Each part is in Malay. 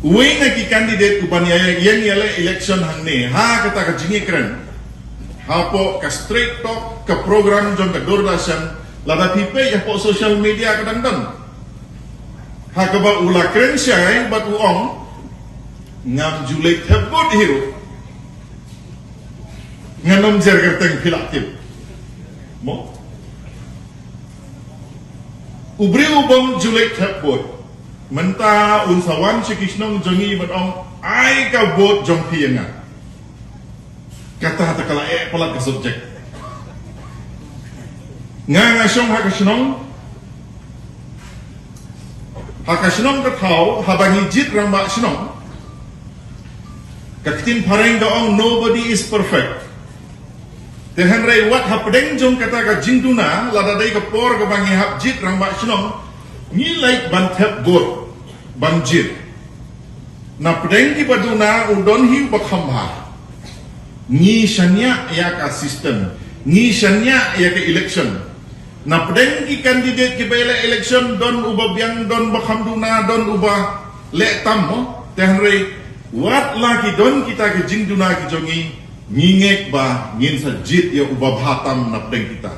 Uwi nga ki candidate upaniaya yang yala election hangne ha kata ka jingi keren. Ha po ka straight talk ka program jong ka Doordarshan lada pipe ya po social media kadang dan. Ha ka ba ula keren siya bat uong ngam julek tebot hero. Nganom jer kerteng pilaktif. Mo ubri ubong julek tebot. Menta unsawan si Kishnong jongi batong ay ka vote jong piyenga. Kata hata kala pelat ka subjek. Nga syong hakashnong ka tau habang hijit ramba shnong. Kakitin pareng gaong nobody is perfect. Tehan ray wat hapdeng jong kata ka jingduna ladaday ka por ka bangi hapjit ramba shnong. Ngilai bantep gor banjir na pedeng di baduna udon hiu bakhamba ngi shanya ya ka system ngi shanya ya ka election na pedeng ki candidate ki bela election don uba biang don bakhamduna don uba le tammo tehre wat laki don kita ke jingduna ki jongi ngingek ba ngin sa jit ya uba bhatam na pedeng kita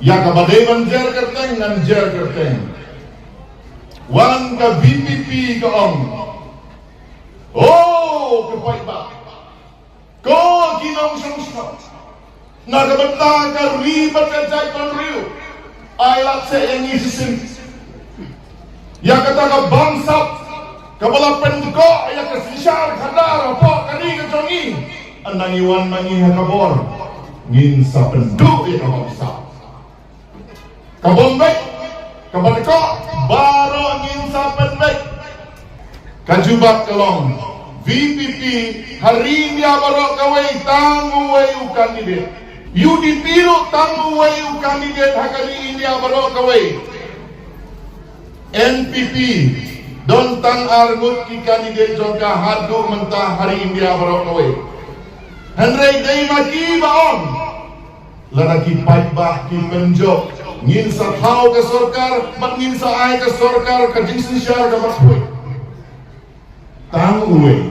ya ka badai banjer kerteng nan jer kerteng wan ka VPP ka ong. Oh, kapay ba? Ko ginong sungsong. Nagabanta ka ribat ka jay panriyo. Ay lakse yang isisin. Ya kata ka bangsap. Kabalapan ko ay ka sisyar kadar po kani ka jongi. Anang iwan mangi hakabor. Ngin sa pendu ya kabangsa. Kabombay. Kabalko baro angin sapan baik kajubat kelong VPP hari ini baro kawai tanggu wayu kandidat UDP lo tanggu wayu kandidat hari ini baro kawai NPP don tang argut ki kandidat jongka hadu mentah hari ini baro kawai Henry day maki baon lalaki paibah ki penjok ngin sa tao ke sorkar mat ngin sa ay ke sorkar ka jingsin syar ka maspoy tang uwe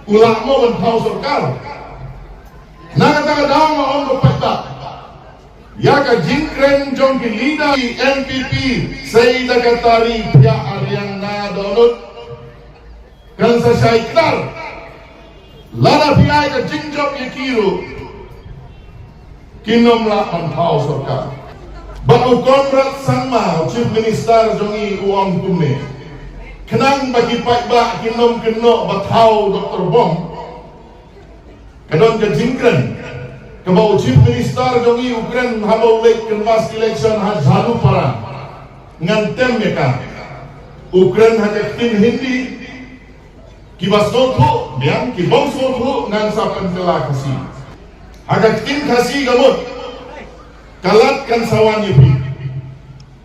ulak mo ban tao sorkar nakataka daw nga on kapagta ya ka jingkren jong ki lida ki NPP say nakatari pya aryang na donut kan sa syaiklar lada piyay ka jingjok yakiro kinom la ban tao sorkar Baru Konrad Sangma, Chief Minister jongi uang tumne. Kenang bagi paibak kinom kenok batau Dr. Bom. Kadon ke jingkren. Kebau Chief Minister jongi Ukraine habau lek kenwas election hajalu para. Ngantem meka. Ukraine hajakin Hindi. Kibas notu, biang kibong sotu ngan sapan telah kasih. Hajakin kasih gamut. Kalat kan sawan yupi.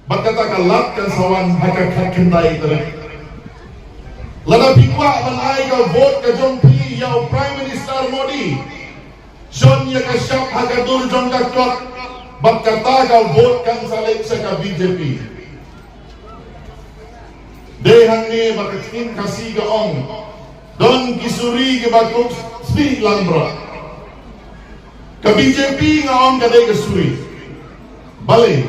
Bakata kalat kan sawan hakakat kendai terang. Lada pikwa manai ka vote ka jongpi yau Prime Minister Modi. John ya ka syap hakadur jong ka kwat. Bakata ka vote kan salek sa ka BJP. Dehang ni bakatin kasih ka ong. Don kisuri ke batuk spi lambra. Ka BJP nga ong kadai kasuri. Balik